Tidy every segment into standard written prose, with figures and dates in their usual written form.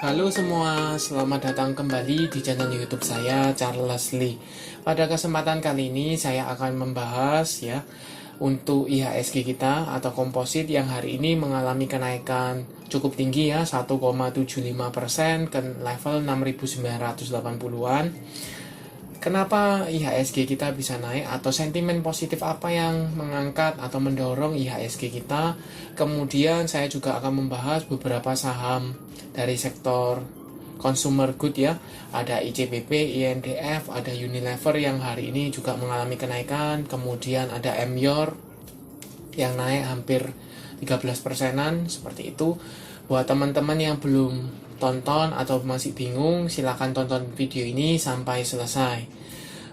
Halo semua, selamat datang kembali di channel YouTube saya, Charles Lee. Pada kesempatan kali ini saya akan membahas untuk IHSG kita atau komposit yang hari ini mengalami kenaikan cukup tinggi 1,75% ke level 6.980-an. Kenapa IHSG kita bisa naik atau sentimen positif apa yang mengangkat atau mendorong IHSG kita? Kemudian saya juga akan membahas beberapa saham dari sektor consumer good Ada ICBP, INDF, ada Unilever yang hari ini juga mengalami kenaikan. Kemudian ada Emyor yang naik hampir 13%-an seperti itu. Buat teman-teman yang belum tonton atau masih bingung, silahkan tonton video ini sampai selesai.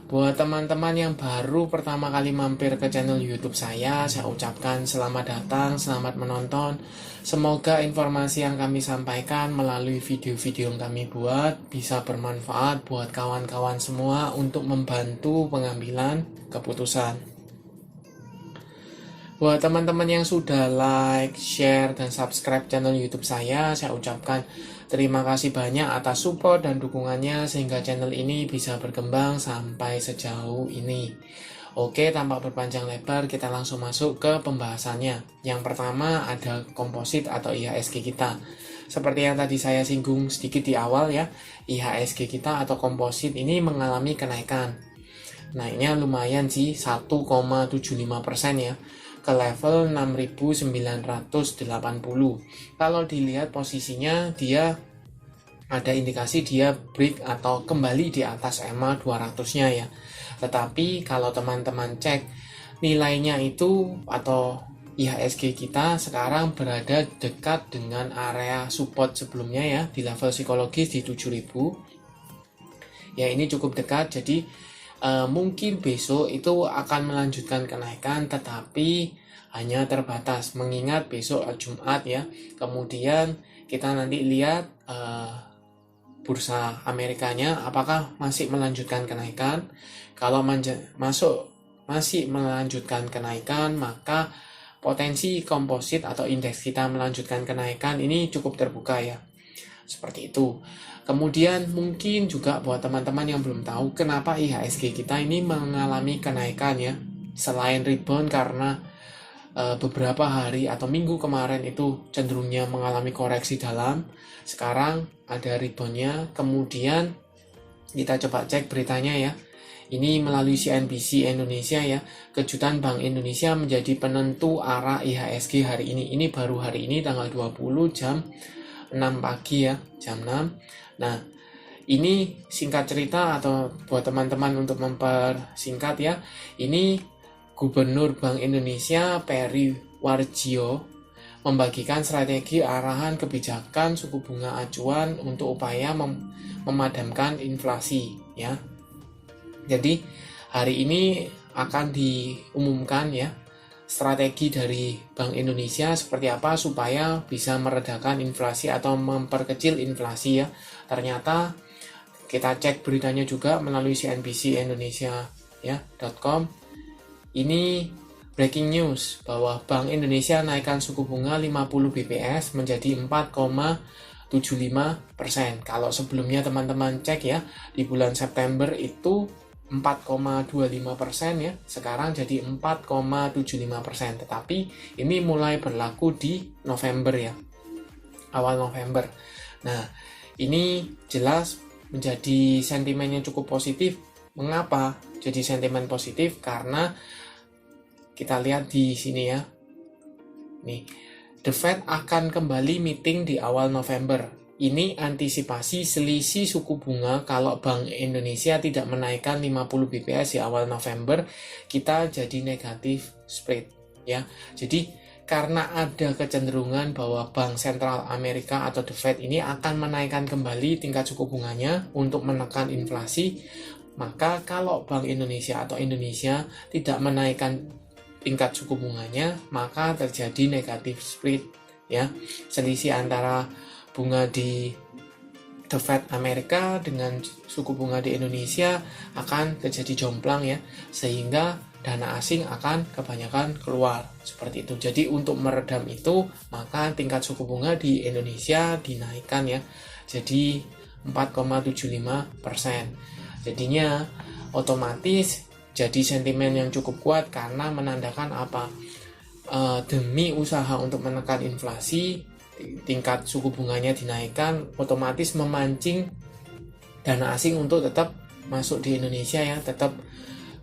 Buat teman-teman yang baru pertama kali mampir ke channel YouTube saya ucapkan selamat datang, selamat menonton. Semoga informasi yang kami sampaikan melalui video-video yang kami buat bisa bermanfaat buat kawan-kawan semua untuk membantu pengambilan keputusan. Buat teman-teman yang sudah like, share, dan subscribe channel YouTube saya ucapkan terima kasih banyak atas support dan dukungannya sehingga channel ini bisa berkembang sampai sejauh ini. Oke, tanpa berpanjang lebar, kita langsung masuk ke pembahasannya. Yang pertama ada komposit atau IHSG kita. Seperti yang tadi saya singgung sedikit di awal IHSG kita atau komposit ini mengalami kenaikan. Naiknya lumayan sih, 1,75% ke level 6.980. Kalau dilihat posisinya dia ada indikasi dia break atau kembali di atas EMA 200-nya Tetapi kalau teman-teman cek nilainya itu atau IHSG kita sekarang berada dekat dengan area support sebelumnya di level psikologis di 7.000. Ini cukup dekat, jadi mungkin besok itu akan melanjutkan kenaikan tetapi hanya terbatas mengingat besok Jumat Kemudian kita nanti lihat bursa Amerikanya apakah masih melanjutkan kenaikan. Kalau masih melanjutkan kenaikan, maka potensi komposit atau indeks kita melanjutkan kenaikan ini cukup terbuka seperti itu. Kemudian mungkin juga buat teman-teman yang belum tahu kenapa IHSG kita ini mengalami kenaikan selain rebound karena beberapa hari atau minggu kemarin itu cenderungnya mengalami koreksi dalam. Sekarang ada reboundnya. Kemudian kita coba cek beritanya Ini melalui CNBC Indonesia kejutan Bank Indonesia menjadi penentu arah IHSG hari ini. Ini baru hari ini tanggal 20 jam 6 pagi jam 6. Nah, ini singkat cerita atau buat teman-teman untuk mempersingkat ini Gubernur Bank Indonesia Peri Warjio membagikan strategi arahan kebijakan suku bunga acuan untuk upaya memadamkan inflasi Jadi hari ini akan diumumkan strategi dari Bank Indonesia seperti apa supaya bisa meredakan inflasi atau memperkecil inflasi Ternyata kita cek beritanya juga melalui cnbcindonesia.com. Ini breaking news bahwa Bank Indonesia naikkan suku bunga 50 BPS menjadi 4,75%. Kalau sebelumnya teman-teman cek di bulan September itu 4,25%, sekarang jadi 4,75%. Tetapi ini mulai berlaku di November awal November. Nah, ini jelas menjadi sentimen yang cukup positif. Mengapa jadi sentimen positif? Karena kita lihat di sini nih, The Fed akan kembali meeting di awal November. Ini antisipasi selisih suku bunga kalau Bank Indonesia tidak menaikkan 50 BPS di awal November, kita jadi negatif spread Jadi karena ada kecenderungan bahwa Bank Sentral Amerika atau The Fed ini akan menaikkan kembali tingkat suku bunganya untuk menekan inflasi, maka kalau Bank Indonesia atau Indonesia tidak menaikkan tingkat suku bunganya, maka terjadi negatif spread selisih antara bunga di The Fed Amerika dengan suku bunga di Indonesia akan terjadi jomplang ya, sehingga dana asing akan kebanyakan keluar seperti itu. Jadi untuk meredam itu maka tingkat suku bunga di Indonesia dinaikkan ya, jadi 4,75%. Jadinya otomatis jadi sentimen yang cukup kuat karena menandakan apa? Demi usaha untuk menekan inflasi, tingkat suku bunganya dinaikkan, otomatis memancing dana asing untuk tetap masuk di Indonesia ya, tetap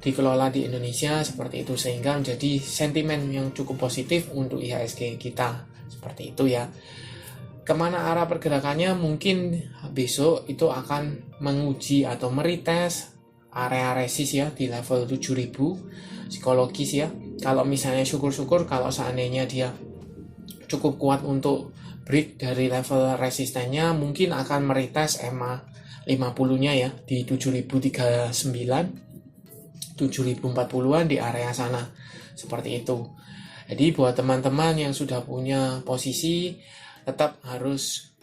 dikelola di Indonesia seperti itu, sehingga menjadi sentimen yang cukup positif untuk IHSG kita seperti itu ya. Kemana arah pergerakannya? Mungkin besok itu akan menguji atau meretest area resist ya di level 7000 psikologis ya. Kalau misalnya syukur-syukur kalau seandainya dia cukup kuat untuk break dari level resistennya, mungkin akan meretest EMA 50-nya ya di 7039, 7040-an di area sana. Seperti itu. Jadi buat teman-teman yang sudah punya posisi, tetap harus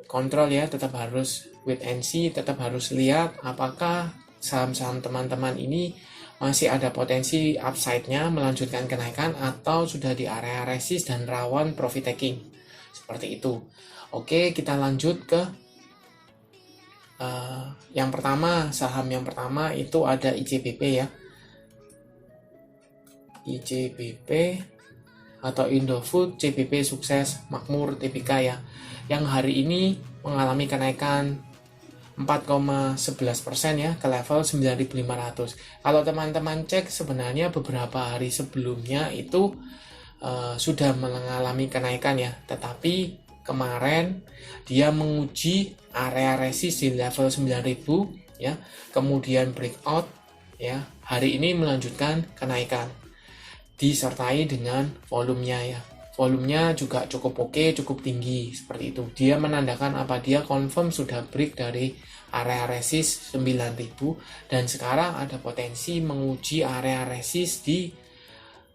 kontrol ya, tetap harus wait and see, tetap harus lihat apakah saham-saham teman-teman ini masih ada potensi upside-nya melanjutkan kenaikan atau sudah di area resist dan rawan profit taking. Seperti itu. Oke, kita lanjut ke yang pertama. Saham yang pertama itu ada ICBP ya. ICBP atau Indofood, CBP Sukses Makmur Tbk ya, yang hari ini mengalami kenaikan 4,11% ya ke level 9.500. Kalau teman-teman cek sebenarnya beberapa hari sebelumnya itu sudah mengalami kenaikan ya, tetapi kemarin dia menguji area resist di level 9.000 ya, kemudian breakout ya, hari ini melanjutkan kenaikan disertai dengan volumenya ya. Volumenya juga cukup oke, cukup tinggi seperti itu. Dia menandakan apa? Dia confirm sudah break dari area resist 9.000 dan sekarang ada potensi menguji area resist di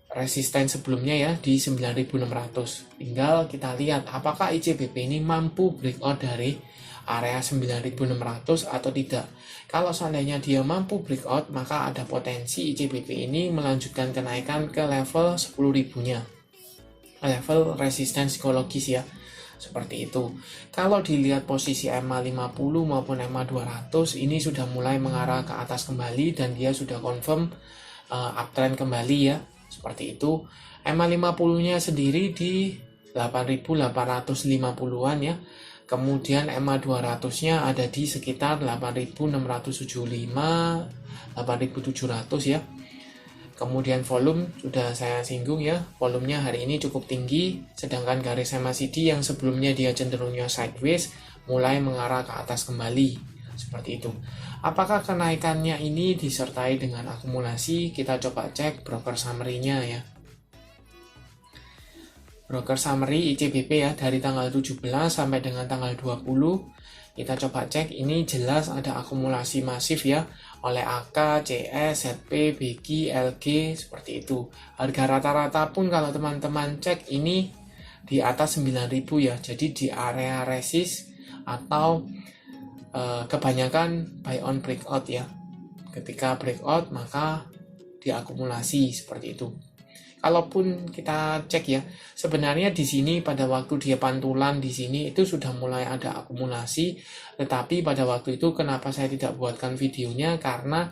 resisten sebelumnya ya di 9.600. Tinggal kita lihat apakah ICBP ini mampu breakout dari area 9.600 atau tidak. Kalau seandainya dia mampu breakout, maka ada potensi ICBP ini melanjutkan kenaikan ke level 10.000-nya. Level resisten psikologis ya, seperti itu. Kalau dilihat posisi EMA 50 maupun EMA 200 ini sudah mulai mengarah ke atas kembali dan dia sudah confirm uptrend kembali ya, seperti itu. EMA 50-nya sendiri di 8.850-an ya. Kemudian EMA 200-nya ada di sekitar 8.675, 8.700 ya. Kemudian volume sudah saya singgung ya, volumenya hari ini cukup tinggi, sedangkan garis MACD yang sebelumnya dia cenderungnya sideways mulai mengarah ke atas kembali, seperti itu. Apakah kenaikannya ini disertai dengan akumulasi? Kita coba cek broker summary-nya ya. Broker summary ICBP ya dari tanggal 17 sampai dengan tanggal 20. Kita coba cek, ini jelas ada akumulasi masif ya oleh AK, CS, ZP, BG, LG seperti itu. Harga rata-rata pun kalau teman-teman cek ini di atas 9.000 ya. Jadi di area resist atau kebanyakan buy on breakout ya. Ketika breakout maka diakumulasi seperti itu. Kalaupun kita cek ya, sebenarnya di sini pada waktu dia pantulan di sini itu sudah mulai ada akumulasi, tetapi pada waktu itu kenapa saya tidak buatkan videonya, karena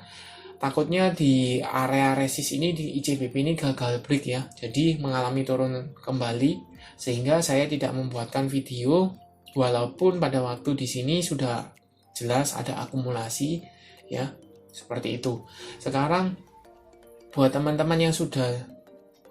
takutnya di area resist ini di ICBP ini gagal break ya, jadi mengalami turun kembali, sehingga saya tidak membuatkan video walaupun pada waktu di sini sudah jelas ada akumulasi ya, seperti itu. Sekarang buat teman-teman yang sudah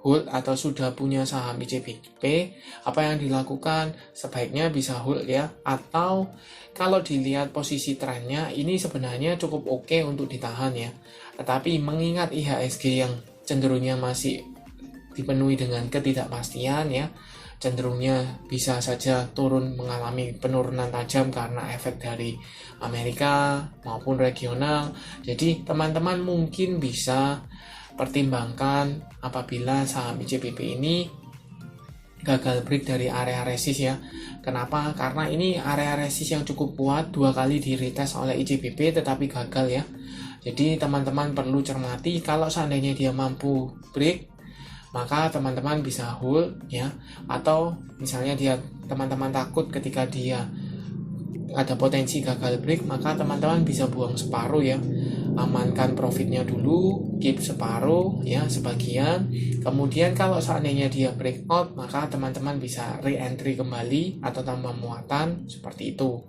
hold atau sudah punya saham ICBP, apa yang dilakukan? Sebaiknya bisa hold ya, atau kalau dilihat posisi trennya ini sebenarnya cukup oke untuk ditahan ya, tetapi mengingat IHSG yang cenderungnya masih dipenuhi dengan ketidakpastian ya, cenderungnya bisa saja turun, mengalami penurunan tajam karena efek dari Amerika maupun regional. Jadi teman-teman mungkin bisa pertimbangkan apabila saham ICBP ini gagal break dari area resist ya. Kenapa? Karena ini area resist yang cukup kuat, 2 kali di retest oleh ICBP tetapi gagal ya. Jadi teman-teman perlu cermati, kalau seandainya dia mampu break, maka teman-teman bisa hold ya. Atau misalnya teman-teman takut ketika dia ada potensi gagal break, maka teman-teman bisa buang separuh ya. Amankan profitnya dulu, keep separuh ya, sebagian. Kemudian kalau seandainya dia breakout, maka teman-teman bisa re-entry kembali atau tambah muatan seperti itu.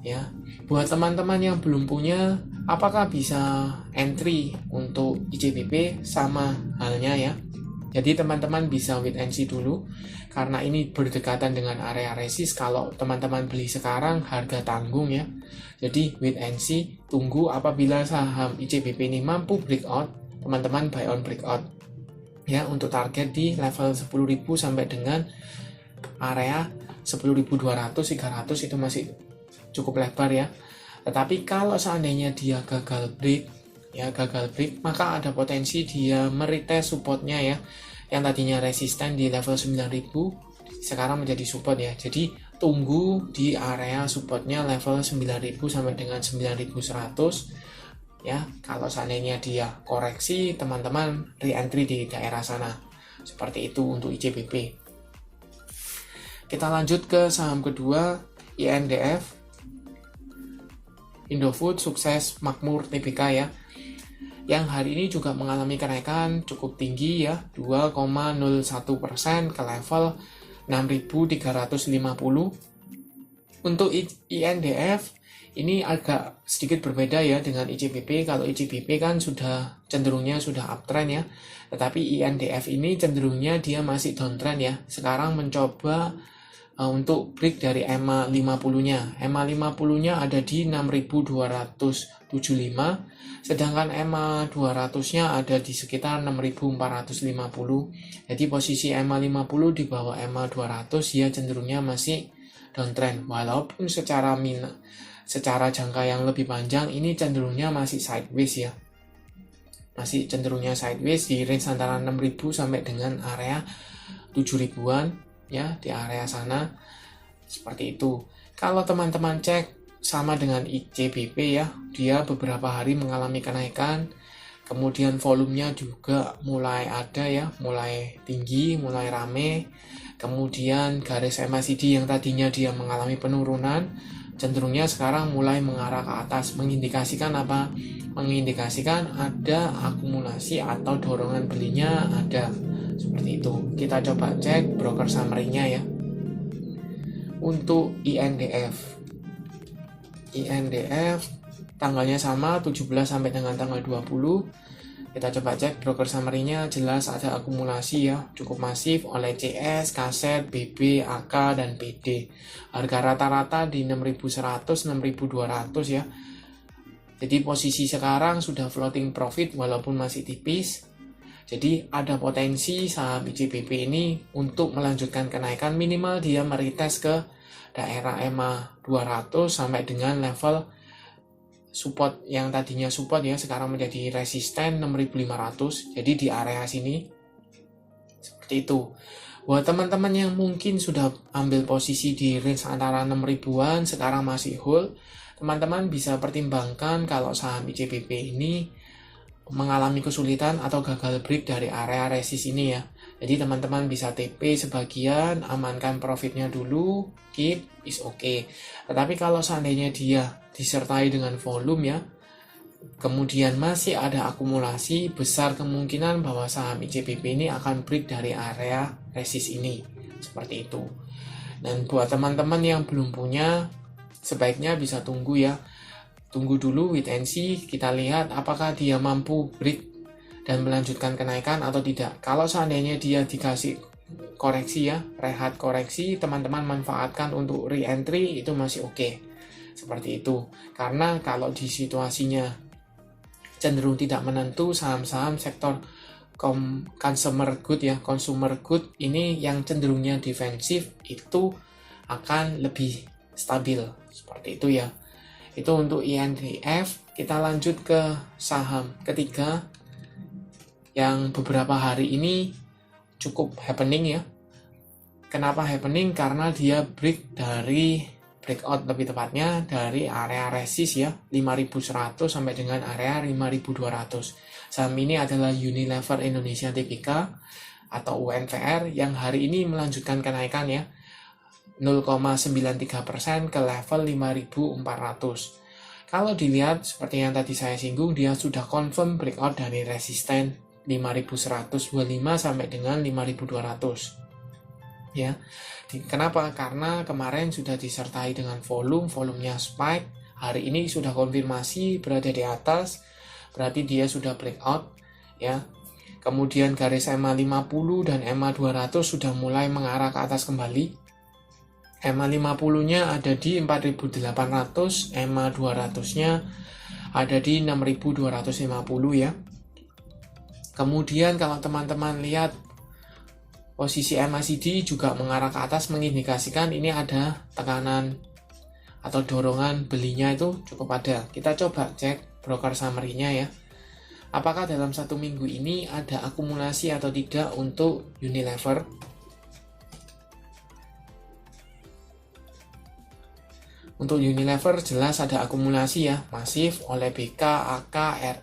Ya, buat teman-teman yang belum punya, apakah bisa entry untuk ICBP? Sama halnya ya. Jadi teman-teman bisa wait and see dulu, karena ini berdekatan dengan area resist. Kalau teman-teman beli sekarang, harga tanggung ya. Jadi wait and see, tunggu apabila saham ICBP ini mampu breakout, teman-teman buy on breakout. Ya, untuk target di level 10.000 sampai dengan area 10.200, 300 itu masih cukup lebar ya. Tetapi kalau seandainya dia gagal break, maka ada potensi dia meretest supportnya ya, yang tadinya resisten di level 9.000 sekarang menjadi support ya. Jadi tunggu di area supportnya level 9.000 sampai dengan 9.100 ya. Kalau seandainya dia koreksi, teman-teman re-entry di daerah sana. Seperti itu untuk ICBP. Kita lanjut ke saham kedua, INDF, Indofood Sukses Makmur Tbk ya, yang hari ini juga mengalami kenaikan cukup tinggi ya, 2,01% ke level 6.350. Untuk INDF ini agak sedikit berbeda ya dengan ICBP. Kalau ICBP kan cenderungnya sudah uptrend ya, tetapi INDF ini cenderungnya dia masih downtrend ya. Sekarang mencoba untuk break dari EMA 50-nya. EMA 50-nya ada di 6.275, sedangkan EMA 200-nya ada di sekitar 6.450. Jadi posisi EMA 50 di bawah EMA 200 ya cenderungnya masih downtrend. Walaupun secara jangka yang lebih panjang ini cenderungnya masih sideways ya. Masih cenderungnya sideways di range antara 6.000 sampai dengan area 7.000-an. Ya, di area sana seperti itu. Kalau teman-teman cek sama dengan ICBP ya, dia beberapa hari mengalami kenaikan, kemudian volumenya juga mulai ada ya, mulai tinggi, mulai rame. Kemudian garis MACD yang tadinya dia mengalami penurunan, cenderungnya sekarang mulai mengarah ke atas. Mengindikasikan apa? Mengindikasikan ada akumulasi atau dorongan belinya ada. Seperti itu. Kita coba cek broker summary-nya ya. Untuk INDF tanggalnya sama, 17 sampai dengan tanggal 20. Kita coba cek broker summary-nya, jelas ada akumulasi ya, cukup masif oleh CS, Kaset, BB, AK, dan PD. Harga rata-rata di 6.100, 6.200 ya. Jadi posisi sekarang sudah floating profit walaupun masih tipis. Jadi ada potensi saham ICBP ini untuk melanjutkan kenaikan, minimal dia meretest ke daerah EMA 200 sampai dengan level support yang tadinya support ya, sekarang menjadi resisten 6.500. Jadi di area sini seperti itu. Buat teman-teman yang mungkin sudah ambil posisi di range antara 6.000-an sekarang masih hold, teman-teman bisa pertimbangkan kalau saham ICBP ini mengalami kesulitan atau gagal break dari area resist ini ya. Jadi teman-teman bisa TP sebagian, amankan profitnya dulu, keep is okay. Tetapi kalau seandainya dia disertai dengan volume ya, kemudian masih ada akumulasi, besar kemungkinan bahwa saham ICBP ini akan break dari area resist ini. Seperti itu. Dan buat teman-teman yang belum punya, sebaiknya bisa tunggu ya. Tunggu dulu, wait and see, kita lihat apakah dia mampu break dan melanjutkan kenaikan atau tidak. Kalau seandainya dia dikasih koreksi ya, rehat koreksi, teman-teman manfaatkan untuk re-entry, itu masih oke. Seperti itu. Karena kalau di situasinya cenderung tidak menentu, saham-saham sektor consumer good ini yang cenderungnya defensif itu akan lebih stabil. Seperti itu ya. Itu untuk INDF. Kita lanjut ke saham ketiga yang beberapa hari ini cukup happening ya. Kenapa happening? Karena dia breakout lebih tepatnya dari area resist ya 5100 sampai dengan area 5200. Saham ini adalah Unilever Indonesia Tbk atau UNVR yang hari ini melanjutkan kenaikan ya 0,93% ke level 5400. Kalau dilihat seperti yang tadi saya singgung, dia sudah confirm breakout dari resisten 5125 sampai dengan 5200. Ya. Kenapa? Karena kemarin sudah disertai dengan volumenya spike. Hari ini sudah konfirmasi berada di atas, berarti dia sudah breakout ya. Kemudian garis EMA 50 dan EMA 200 sudah mulai mengarah ke atas kembali. EMA 50-nya ada di 4.800, EMA 200-nya ada di 6.250 ya. Kemudian kalau teman-teman lihat posisi MACD juga mengarah ke atas, mengindikasikan ini ada tekanan atau dorongan belinya itu cukup ada. Kita coba cek broker summary-nya ya. Apakah dalam satu minggu ini ada akumulasi atau tidak untuk Unilever? Untuk Unilever jelas ada akumulasi ya, masif oleh BK, AK,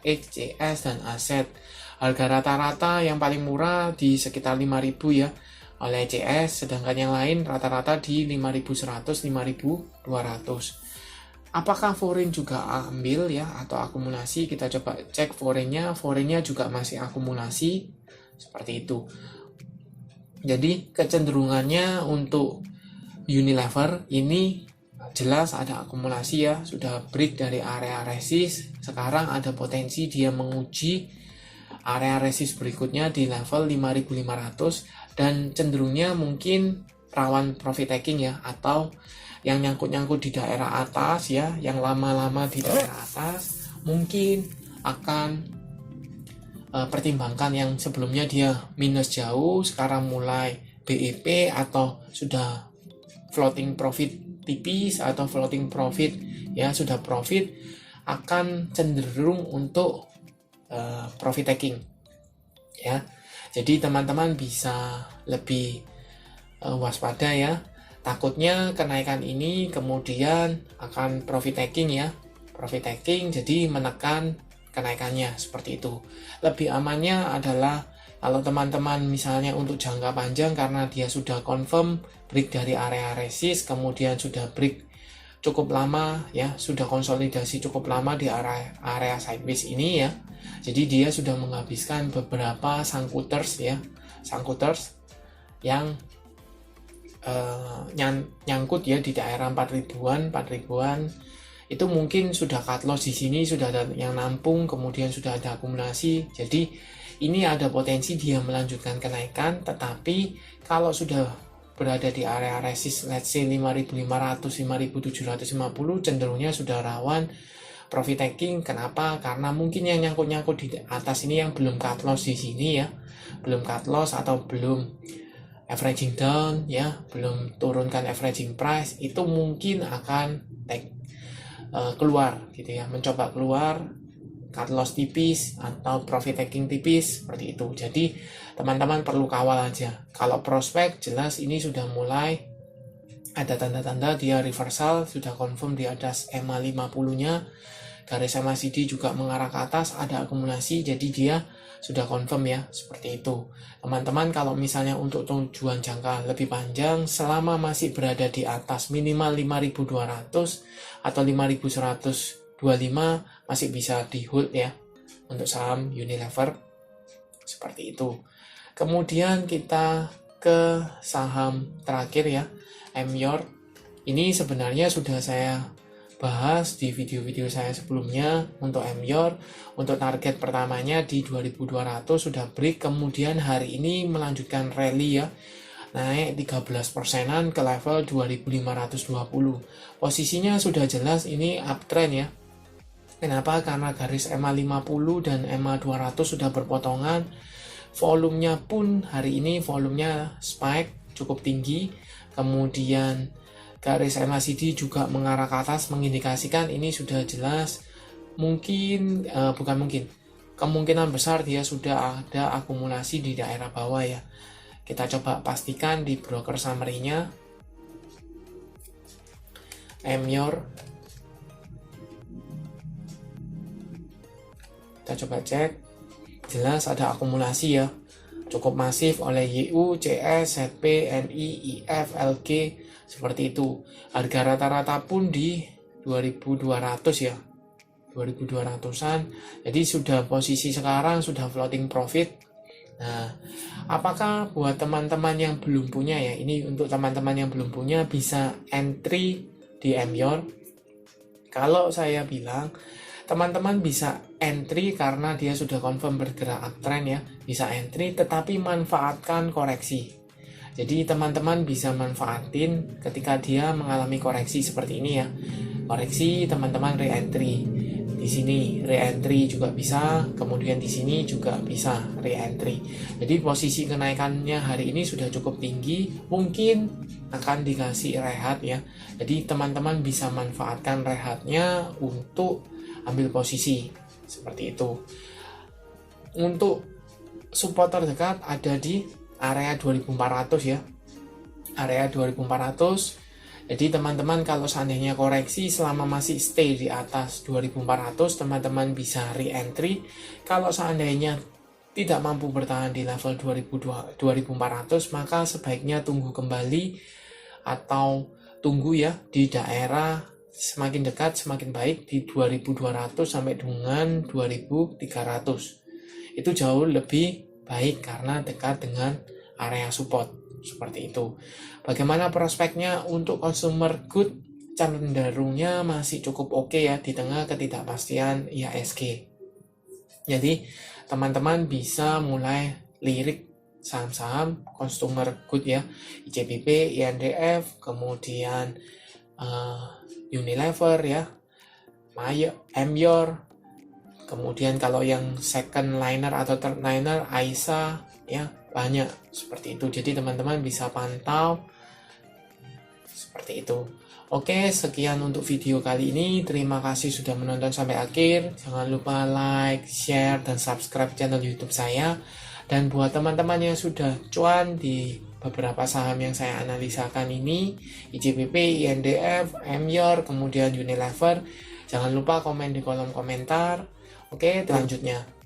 RX, CS, dan Aset. Harga rata-rata yang paling murah di sekitar 5.000 ya oleh CS, sedangkan yang lain rata-rata di 5.100, 5.200. Apakah foreign juga ambil ya atau akumulasi? Kita coba cek foreignnya juga masih akumulasi seperti itu. Jadi kecenderungannya untuk Unilever ini jelas ada akumulasi ya, sudah break dari area resist. Sekarang ada potensi dia menguji area resist berikutnya di level 5.500 dan cenderungnya mungkin rawan profit taking ya, atau yang nyangkut-nyangkut di daerah atas ya, yang lama-lama di daerah atas mungkin akan pertimbangkan yang sebelumnya dia minus jauh, sekarang mulai BEP atau sudah floating profit tipis atau floating profit ya, sudah profit, akan cenderung untuk profit taking ya. Jadi teman-teman bisa lebih waspada ya. Takutnya kenaikan ini kemudian akan profit taking ya. Profit taking jadi menekan kenaikannya seperti itu. Lebih amannya adalah kalau teman-teman misalnya untuk jangka panjang, karena dia sudah confirm break dari area resist, kemudian sudah break cukup lama ya, sudah konsolidasi cukup lama di area sideways ini ya. Jadi dia sudah menghabiskan beberapa sangkuters ya, sangkuters yang nyangkut ya di daerah 4.000-an itu mungkin sudah cut loss di sini, sudah ada yang nampung, kemudian sudah ada akumulasi. Jadi ini ada potensi dia melanjutkan kenaikan, tetapi kalau sudah berada di area resist let's say 5.500, 5.750, cenderungnya sudah rawan profit taking. Kenapa? Karena mungkin yang nyangkut-nyangkut di atas ini yang belum cut loss di sini ya, belum cut loss atau belum averaging down ya, belum turunkan averaging price, itu mungkin akan keluar gitu ya, mencoba keluar cut loss tipis atau profit taking tipis seperti itu. Jadi teman-teman perlu kawal aja. Kalau prospek jelas ini sudah mulai ada tanda-tanda dia reversal, sudah confirm di atas EMA 50-nya, garis MACD juga mengarah ke atas, ada akumulasi, jadi dia sudah confirm ya, seperti itu. Teman-teman kalau misalnya untuk tujuan jangka lebih panjang, selama masih berada di atas minimal 5.200 atau 5.125 masih bisa di hold ya untuk saham Unilever seperti itu. Kemudian kita ke saham terakhir ya, Emyor. Ini sebenarnya sudah saya bahas di video-video saya sebelumnya. Untuk Emyor, untuk target pertamanya di 2200 sudah break, kemudian hari ini melanjutkan rally ya, naik 13%-an ke level 2520. Posisinya sudah jelas ini uptrend ya. Kenapa? Karena garis EMA 50 dan EMA 200 sudah berpotongan. Volumenya pun hari ini volumenya spike cukup tinggi. Kemudian garis MACD juga mengarah ke atas, mengindikasikan ini sudah jelas kemungkinan besar dia sudah ada akumulasi di daerah bawah ya. Kita coba pastikan di broker summary-nya. Emyor. Kita coba cek. Jelas ada akumulasi ya. Cukup masif oleh YU, CS, ZP, NI, IF, LG. Seperti itu. Harga rata-rata pun di 2200 ya. 2200-an. Jadi sudah posisi sekarang sudah floating profit. Nah, apakah buat teman-teman yang belum punya ya, ini untuk teman-teman yang belum punya bisa entry di Emyor. Kalau saya bilang teman-teman bisa entry karena dia sudah confirm bergerak uptrend ya, bisa entry tetapi manfaatkan koreksi. Jadi teman-teman bisa manfaatin ketika dia mengalami koreksi seperti ini ya. Koreksi teman-teman re-entry. Di sini re-entry juga bisa, kemudian di sini juga bisa re-entry. Jadi posisi kenaikannya hari ini sudah cukup tinggi, mungkin akan dikasih rehat ya. Jadi teman-teman bisa manfaatkan rehatnya untuk ambil posisi seperti itu. Untuk support terdekat ada di area 2400 ya. Area 2400. Jadi teman-teman kalau seandainya koreksi selama masih stay di atas 2400, teman-teman bisa re-entry. Kalau seandainya tidak mampu bertahan di level 2400, maka sebaiknya tunggu kembali atau tunggu ya di daerah semakin dekat semakin baik di 2200 sampai dengan 2300. Itu jauh lebih baik karena dekat dengan area support. Seperti itu. Bagaimana prospeknya untuk consumer good? Cenderungnya masih cukup oke ya di tengah ketidakpastian IHSG. Jadi teman-teman bisa mulai lirik saham-saham consumer good ya, ICBP, INDF, kemudian Unilever ya, Emyor, kemudian kalau yang second liner atau third liner AISA ya, banyak seperti itu. Jadi teman-teman bisa pantau seperti itu. Oke, sekian untuk video kali ini. Terima kasih sudah menonton sampai akhir. Jangan lupa like, share, dan subscribe channel YouTube saya. Dan buat teman-teman yang sudah cuan di beberapa saham yang saya analisakan ini, ICBP, INDF, Emyor, kemudian Unilever, jangan lupa komen di kolom komentar. Oke, selanjutnya.